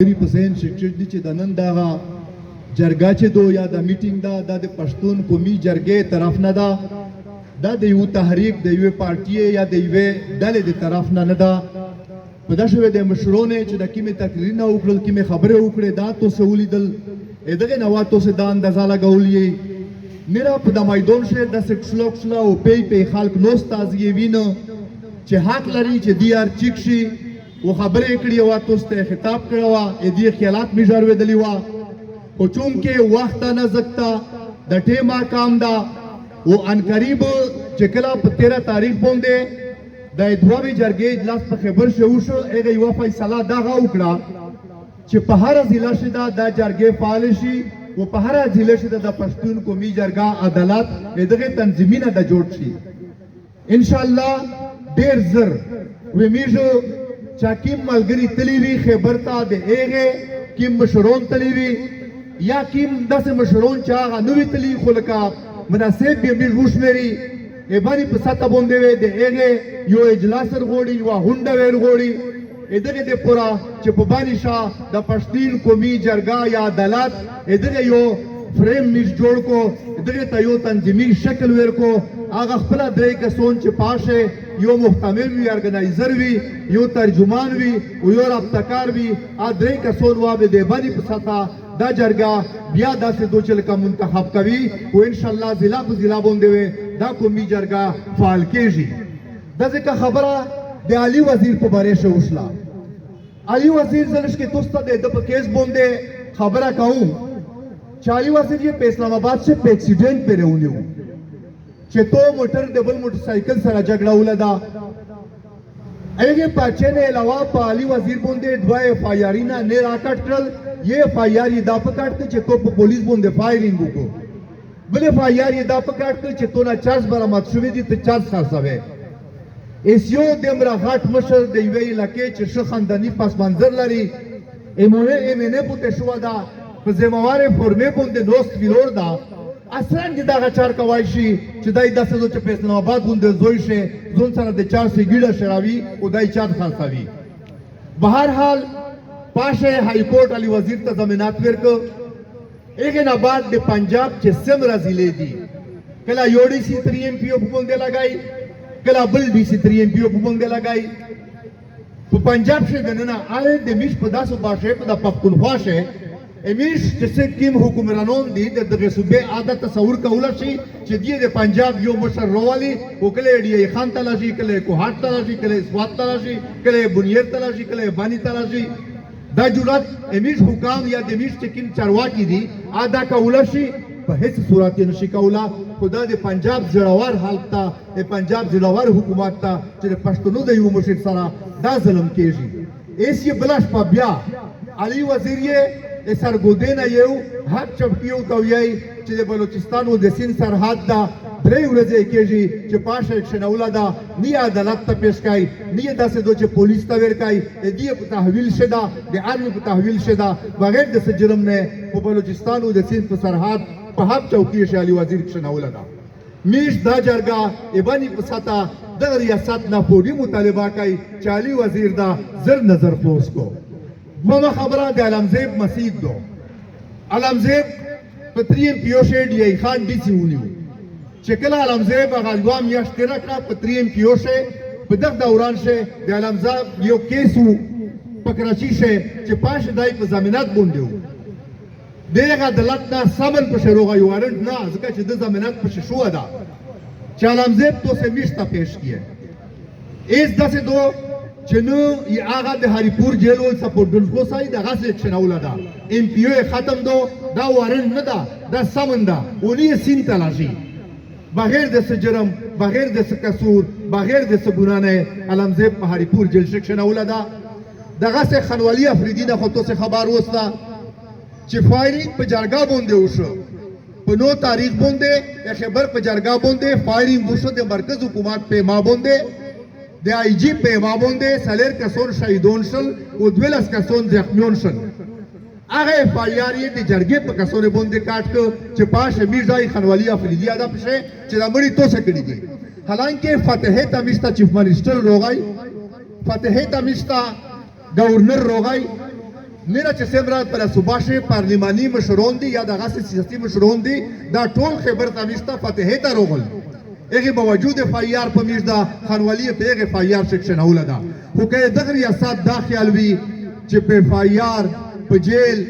حسین شکشک دی چې د نن دغه جرګه چې دو یا د میټینګ دا د پښتون قومي جرګې طرف نه ده، دا د یو تحریک د یوې پارټیې یا د یوې ډلې د طرف نه ده. په دا شوې د مشرونو چې د کومې تقریرونه وکړل، کومې خبرې وکړې، دا تاسو ولیدل. دغه نه وا تاسو دا اندازه لګولې میرا په د میدان شه د سکشلوکشلا او پی خلک نو تازه وینه چې حق لري چې دی ار چیک شي و خبرې کړې و تاسو ته خطاب کړو ا دې خیالات می جوړ ودلی و او چون کې وخت نه زکتا د ټیما کام دا او ان قریب چې کله په 13 تاریخ باندې د دوه جرګې اجلاس په خبر شو هغه یو فیصله دا وکړه چې په هر ضلع شته د جرګې فعال شي او په هر ضلع شته د پښتون قومي جرګه عدالت دغه تنظیمونه د جوړ شي ان شاء الله ډیر زر و میجو چا کیم ملګری تلی وی خبر تا د هغه کیم مشرون تلی وی یا کیم داسې مشرون چا غنوي تلی خلکا مناسب به می روشمري ای باندې په ساته باندې وی د هغه یو اجلاس ورغوړي یو هونډه ورغوړي ادغه د پورا چې په باندې شاه د پښتون قومي جرګه یا عدالت ادغه یو فریم نش جوړ کو ادغه ته یو تنظیمي شکل ورکو هغه خپل درې کسون چې پاشه یو محتمل وی ارګنایزر وی یو ترجمان وی او یو رابطکار وی ا درې کسون وا به د باندې په ساته دا جرګه بیا داسې دوچل کا منتخب کوي او ان شاء الله ضلع په ضلع باندې دا قومي جرګه فعال کیږي. د ځکه خبره د علي وزیر په باره شو وشلا. علي وزیر زلش کې توسته د په کیس باندې خبره کوم چې علي وزیر یہ په اسلام آباد سے په ایکسیډنٹ په رهونیو چې تو موټر ډبل موټر سایکل سره جګړه ولدا هغه پاچې نه علاوه په علي وزیر باندې دوه اف آی آر نه نه راکټ کړل. یہ اف آی آر دا پکړته چې تو په پولیس باندې فایرینګ وکړو، بل اف آی آر دا پکړته چې تو نه چارج برآمد شوې دي ته چارج خرڅوي. ایسیو دمرا غټ مشر د یوې علاقې چې ښه خانداني پس منظر لري ایمونه پوته شو دا په ذمہواره فورمې باندې دوست ویلور دا اصلا دا غچار کوي شي چې دای داسې چې په اسلام آباد باندې زوی شي ځون سره د 400 ګیډه شراوي او دای چات خرڅوي. بهر حال پاشه های کورټ علي وزیر ته ضمانت ورکړ. هغه نه بعد د پنجاب چې سمرا ضلع دي کله یوډي سي 3 ایم پی او باندې لګای کله بل ډي سي 3 ایم پی او باندې لګای په پنجاب شه دنه آله د میش په داسو باشه په د پختونخوا شه امیش چې کوم حکمرانون دي دغه صوبې عادت تصور کول شي چې د پنجاب یو مشر روالي او کله ډي خان تلاشي کله کوهات تلاشي کله سوات تلاشي کله بنیر تلاشي کله بانی تلاشي دا جرأت امیش حکام یا د میش چې کوم چارواکي دي ادا کول شي په هیڅ صورت نشي کولا. خدا د پنجاب زړور حالت ته د پنجاب زړور حکومت ته چې پښتنو د یو مشر سره دا ظلم کیږي. ایس یې بلاش په بیا علي وزیر یې سرګودینه یو حق چپکیو ته ویای چې د بلوچستان او د سین سرحد دا درې ورځې کېږي چې پاشه اکشنوله دا نه عدالت ته پیش کړي نه داسې دو چې پولیس ته ورکړي دې په تحویل شدا د ارمی په تحویل شدا بغیر د جرم نه په بلوچستان او د سین په سرحد په هغه چوکۍ شالي وزیر اکشنوله دا میش دا جرګه ایبانی په ساته د ریاست نه پوری مطالبه کوي چې علي وزیر دا زر نظر پوس کو. ماما خبره د علمزیب مسجد دو علمزیب په 3 ایم پی او شه ډي خان ډي سی ونیو چې کله علمزیب غلوا میاشت تیر کړه په 3 ایم پی او شه په دغه دوران شه د علمزیب یو کیسو په کراچي شه چې پاش دای په ضمانت باندې و دغه عدالت نه سمن په شروع یو وارنټ نه ځکه چې د ضمانت په شو ده چې علمزیب تو سه میشته پیش کیه ایس داسې دو چې نو ی هغه د هریپور جیل ول سپورټ دلکو سای دغه څه چنوله ده ام پی او ختم دو دا وارنټ نه ده دا سمن ده ونی سین تلاشي بغیر د جرم بغیر د قصور بغیر د ګناه نه علمزیب په هریپور جیل شکشنوله ده. دغه څه خنوالي افریدی نه خو ته خبر وستا چې فایرینګ په جرګه باندې وشو په 9 تاریخ باندې خبر په جرګه باندې فایرینګ وشو د مرکز حکومت په ما باندې د آی جی په ما باندې سلیر کسون شهیدون شل او 12 کسون زخمیون شل. هغه فایار یې د جرګې په کسونه باندې کاټ کو چې پاشه میرزای خنوالي افریدی ادا پشه چې د مړی توسه کړی دي. حالانکه فتح تمیشتا چیف منسٹر روغای فتح تمیشتا گورنر روغای میرا چې سمرا پر صوباشه پارلیماني مشرون دي یا د غاسي سیاسي مشرون دي دا ټول خبر تامیشته فتحه ته روغل هغه باوجود فایار په میش دا خانوالی په هغه فایار سیکشن اوله دا خو که دغه ریاست دا خیال وي چې په فایار په جیل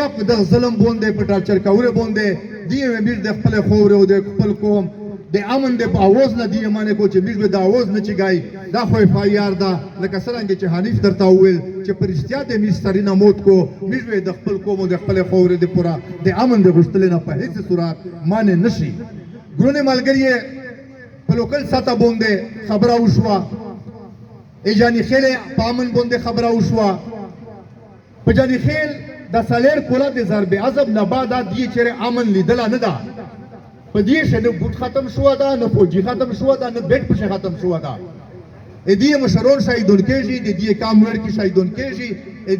یا په دغه ظلم باندې په ټارچر کاوره باندې دی میش د خپل خور او د خپل قوم د امن د اواز نه دی معنی کو چې میش به د اواز نه چګای دا خو فایار دا لکه څنګه چې حنیف درته وویل چې پرشتیا د میش سرینا موت کو میش به د خپل قوم او د خپل خور د پورا د امن د غشتل نه په هیڅ صورت معنی نشي ګرونه ملګری په لوکل ساته باندې خبره وشوه ایجانی خیل پامن باندې خبره وشوه په جانی خیل د سالر کولا د ضرب عذاب نه بعد دی چې امن لیدل نه ده په دې شنه بوت ختم شو دا نه فوجي ختم شو دا نه بیت په ختم شو دا دې مشرون شهیدون کېږي دې کام ور کې شهیدون کېږي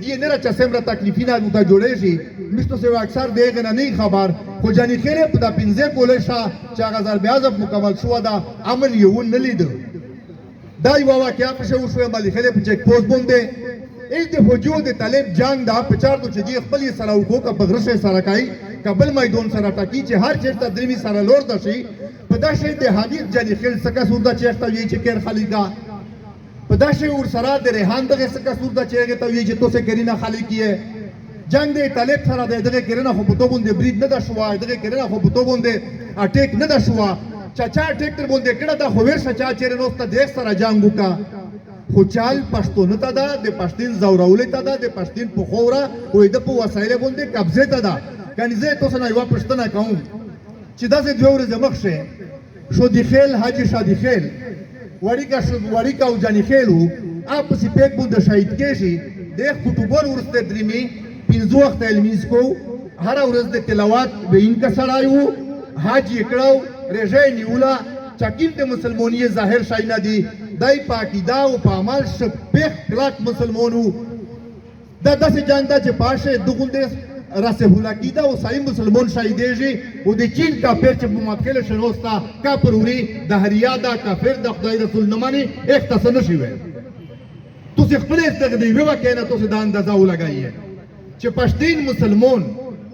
دې نه را چې سمره تکلیفینه مو ته جوړېږي مشته سو اکثر دغه نه خبر خو جانی خیل په د 15 کولې شاه چې هغه ضرب عذاب مکمل شو دا امن یو نه لید دا یو واقعیا په شو شو مالي خیل په چک پوسټ باندې ایک د فوجو د طالب جنگ دا پچار چې دی خپل سره وکړو کا بغرشه سره کوي کابل میدان سره ټاکی چې هر چیرته درمی سره لور دشي په داسې د حدیث جلی خل سکه سودا چیرته وی چې کیر خلیګا په داسې ور سره د ریحان دغه سکه سودا چیرته ته وی چې تو سه کرینا خالی کیه جنگ د طالب سره دغه کرینا خو په تو باندې برید نه دا شو دغه کرینا خو په تو باندې اٹیک نه دا شو چاچا اٹیک تر باندې کړه دا خو ور چاچا چیرې نو ته دیک سره جنگ وکا خو چال پښتون ته دا د پښتون زورولې ته دا د پښتون په خوره وې د په وسایل باندې قبضه ته دا کني زه تاسو نه یو پښتنه کوم چې دا زه دوه ورځې مخشه شو دی خیل حاجی شادي خیل وړی کا او جانی خیلو اپ سی پیک بوند شهید کېږي د خطوبر ورسته درمی 15 وخت المیز کو هر ورځ د تلاوت به انکا سړایو حاجی کړو رژه نیولا چاکین د مسلمانۍ ظاهر شای نه دی دای پاکیدا او په عمل شپخ کلاک مسلمانو دا داسې جنگ دا چې پاشه دغونده راسه هلاکیدا او صحیح مسلمان شهیدېږي او د چین کافر چې په ماتکل شنوستا کافروري د هریادا کافر د خدای رسول نه مانی اختص نشي وي تاسو خپل استغدی ووا کنه تاسو د اندازه ولګایې چې پښتين مسلمان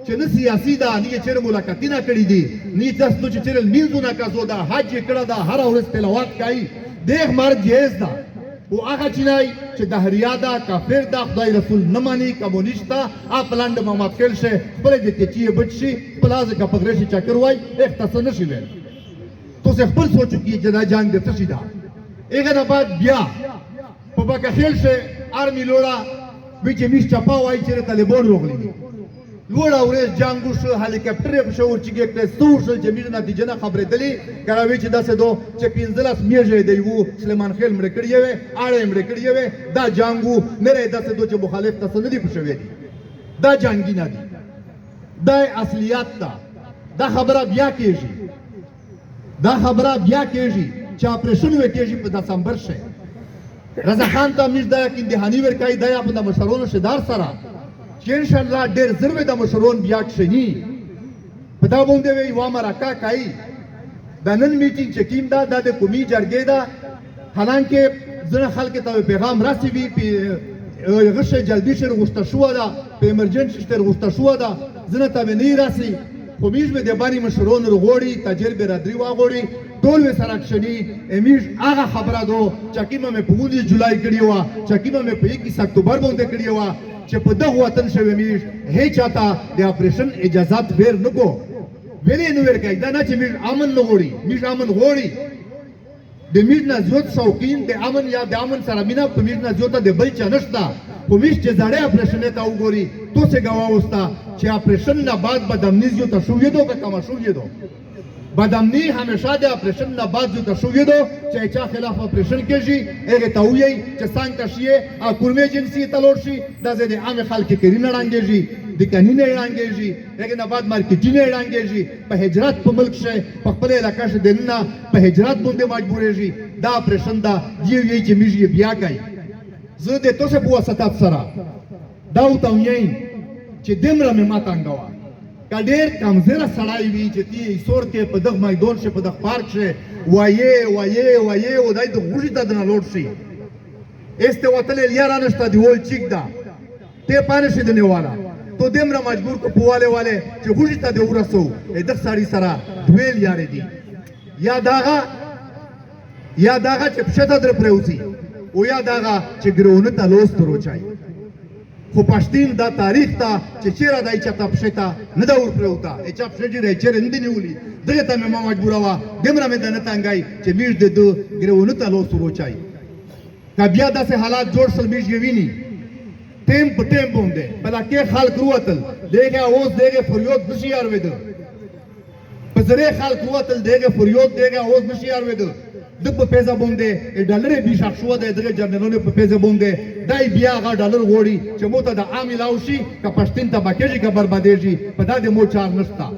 چې نه سیاسي دا نه چې ملاقاتونه کړې دي نه تاسو چې چیرل میلونه کاسو دا حج کړه دا هر ورځ تلاوت کوي دیکھ مار جیز دا او هغه چینای چې د هریادا کافر دا خدای رسول نه مانی کمونیستا اپ لاند محمد خل شه خپل د تچی بچي پلاز کا پغرشي چکر وای اختص نشي ویل تو څه خپل سوچو کې چې دا جنگ د څه دا هغه نه بعد بیا په بکه خل شه ارمي لوړه وچ میش چپا وای چې طالبان وغلی لوړه ورځ جنگو شو هلیکاپټر په شو چې کې سوشل جمیل نتیجه نه خبرې دلی کراوي چې داسې دو چې 15 میږي دی وو سلیمان خیل مړ کړی وي اړه مړ کړی وي دا جنگو نه رې داسې دو چې مخالف تاسو نه دی پښوي دا جنگی نه دی دا اصلیت دا خبره بیا کېږي دا خبره بیا کېږي چې اپریشن وکړي په دسمبر شه رضا خان ته مش دا کې دهانی ور کوي دا په مشرونو شدار سره چې ان شاء الله ډېر زر د مشرون بیا کښنی په دا باندې وی و امریکا کوي د نن میټینګ چې کیم دا د قومي جرګې دا حالانکه ځنه خلک ته پیغام رسیدي په غشه جلدی شر غوښته شو دا په ایمرجنسي شر غوښته شو دا ځنه ته نه راسي خو میش به د باندې مشرون رغوړي تجربه رادري واغوړي ټول وسره کښنی امیش هغه خبره دو چې کیمه په 15 جولای کړی و چې کیمه په 21 اکتوبر باندې کړی و چې په دغه وطن شوی میش هیڅ چاته د اپریشن اجازه ور نکو ویلې نو ورکای دا نه چې میش امن نه غوړي میش امن غوړي د میش نه زیات شوقین د امن یا د امن سره مینا په میش نه زیات د بل چا نشتا په میش چې زړې اپریشن ته وګوري تو څه گواوستا چې اپریشن نه بعد بدامنی زیات شوې دو که کما شوې دو بدامنی همیشه د اپریشن نه بعد زیات شوې دو چې چا خلاف اپریشن کېږي هغه ته وایي چې څنګه شي ا کورمه جنسي تلور شي د زده عام خلک کې نه رانګېږي د کنینه رانګېږي هغه نه بعد مارکیټینه رانګېږي په هجرت په ملک شي په خپل علاقې شه دنه په هجرت باندې مجبورېږي دا اپریشن دا دی چې میږي بیا کوي زه د توسه په واسطه سره دا وتاوین چې دمره مې ماتانګوا کډیر کمزره سړای وی چې تی سور کې په دغه میدان شه په دغه پارک شه وایې او دای د غوږی ته نه لوټ شي este وتل یارانه شته دی ول چیک دا ته پانه شي د نیواله تو دمره مجبور کو پواله والے چې غوږی ته د ورسو د سړی سره دویل یاري دي یا داغه چې پښته در پروزي او یا داغه چې ګرونه ته لوس تروچای خو پښتين دا تاریخ ته چې چیرې دای چې ته پښته نه دا ور پروتا چې پښته دې چیرې نه دی نیولې دغه ته مې مجبور وا دمره مې د نه تنګای چې میږ د ګرونه ته لوس تروچای کا بیا داسې حالات جوړ سل میږ ویني ټیم په ټیم باندې بلکې خلک وروتل دغه اوس دغه فریاد نشي اورید په زره خلک وروتل دغه فریاد دغه اوس نشي اورید د په پیسې باندې ډالر به شخ شو دغه جنرالونو په پیسې باندې دای بیا غا ډالر وړي چې موته د عام لاوشي ک پښتين ته بکیږي ک بربادېږي په دادې مو چار نشتا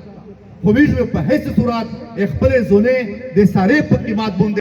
خو ویژه په هیڅ صورت خپل زونه د ساره په قیمت باندې